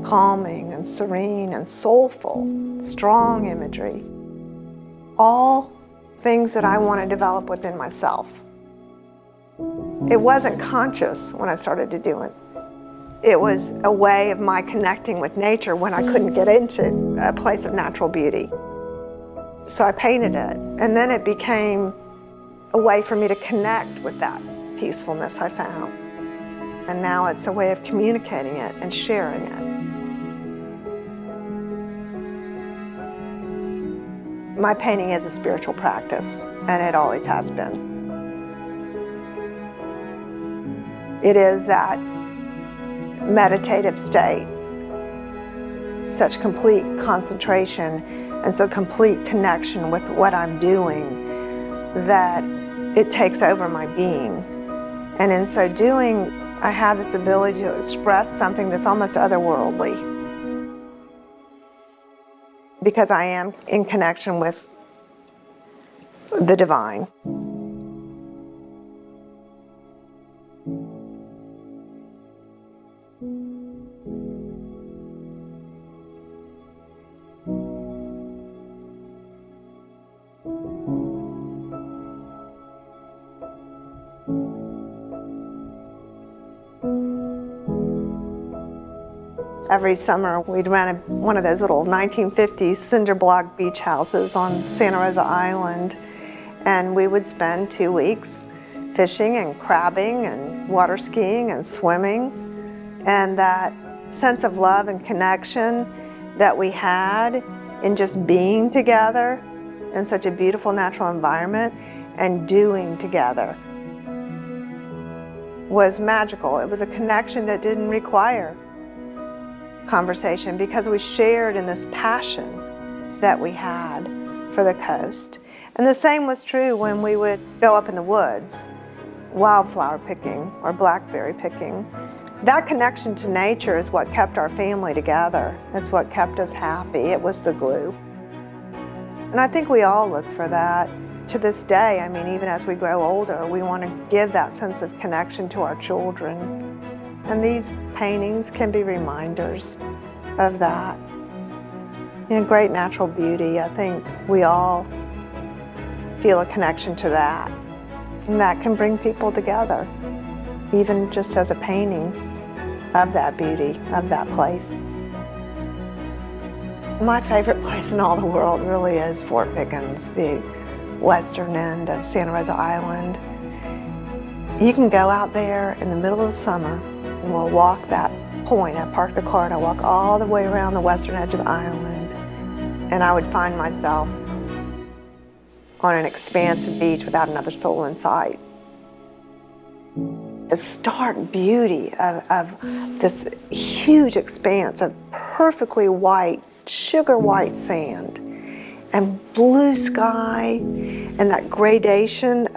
calming and serene and soulful, strong imagery. All things that I want to develop within myself. It wasn't conscious when I started to do it. It was a way of my connecting with nature when I couldn't get into a place of natural beauty. So I painted it, and then it became a way for me to connect with that peacefulness I found. And now it's a way of communicating it and sharing it. My painting is a spiritual practice, and it always has been. It is that meditative state, such complete concentration and so complete connection with what I'm doing that it takes over my being. And in so doing, I have this ability to express something that's almost otherworldly, because I am in connection with the divine. Every summer, we'd rent one of those little 1950s cinder block beach houses on Santa Rosa Island, and we would spend 2 weeks fishing and crabbing and water skiing and swimming. And that sense of love and connection that we had in just being together in such a beautiful natural environment and doing together was magical. It was a connection that didn't require conversation, because we shared in this passion that we had for the coast. And the same was true when we would go up in the woods, wildflower picking or blackberry picking. That connection to nature is what kept our family together. It's what kept us happy. It was the glue. And I think we all look for that. To this day, I mean, even as we grow older, we want to give that sense of connection to our children. And these paintings can be reminders of that. Great natural beauty, I think we all feel a connection to that. And that can bring people together, even just as a painting of that beauty, of that place. My favorite place in all the world really is Fort Pickens, the western end of Santa Rosa Island. You can go out there in the middle of the summer, and we'll walk that point. I park the car and I walk all the way around the western edge of the island, and I would find myself on an expansive beach without another soul in sight. The stark beauty of this huge expanse of perfectly white, sugar white sand and blue sky, and that gradation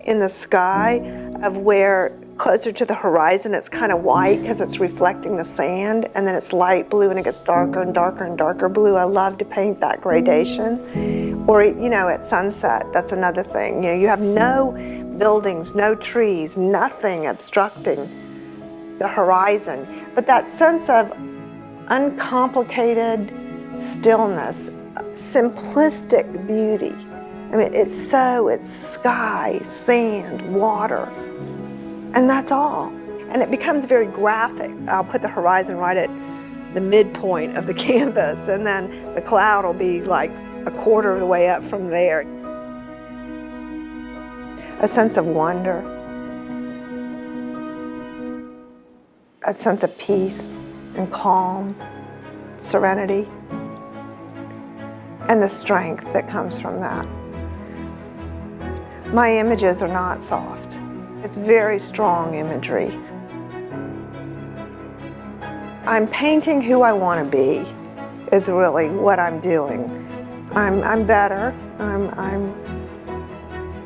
in the sky of where closer to the horizon it's kind of white because it's reflecting the sand, and then it's light blue and it gets darker and darker and darker blue. I love to paint that gradation. Or, at sunset, that's another thing. You have no buildings, no trees, nothing obstructing the horizon, but that sense of uncomplicated stillness, simplistic beauty. I mean, it's sky, sand, water, and that's all. And it becomes very graphic. I'll put the horizon right at the midpoint of the canvas, and then the cloud will be like a quarter of the way up from there. A sense of wonder, a sense of peace and calm, serenity, and the strength that comes from that. My images are not soft. It's very strong imagery. I'm painting who I want to be, is really what I'm doing. I'm better. I'm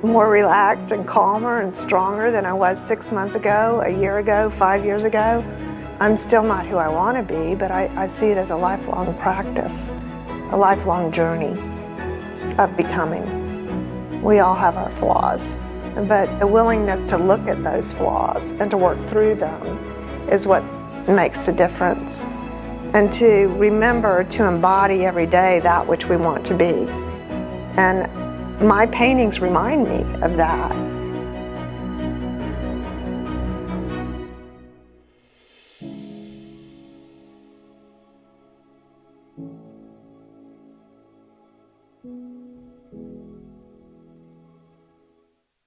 more relaxed and calmer and stronger than I was 6 months ago, a year ago, 5 years ago. I'm still not who I want to be, but I see it as a lifelong practice, a lifelong journey of becoming. We all have our flaws, but the willingness to look at those flaws and to work through them is what makes the difference. and to remember to embody every day that which we want to be. And my paintings remind me of that.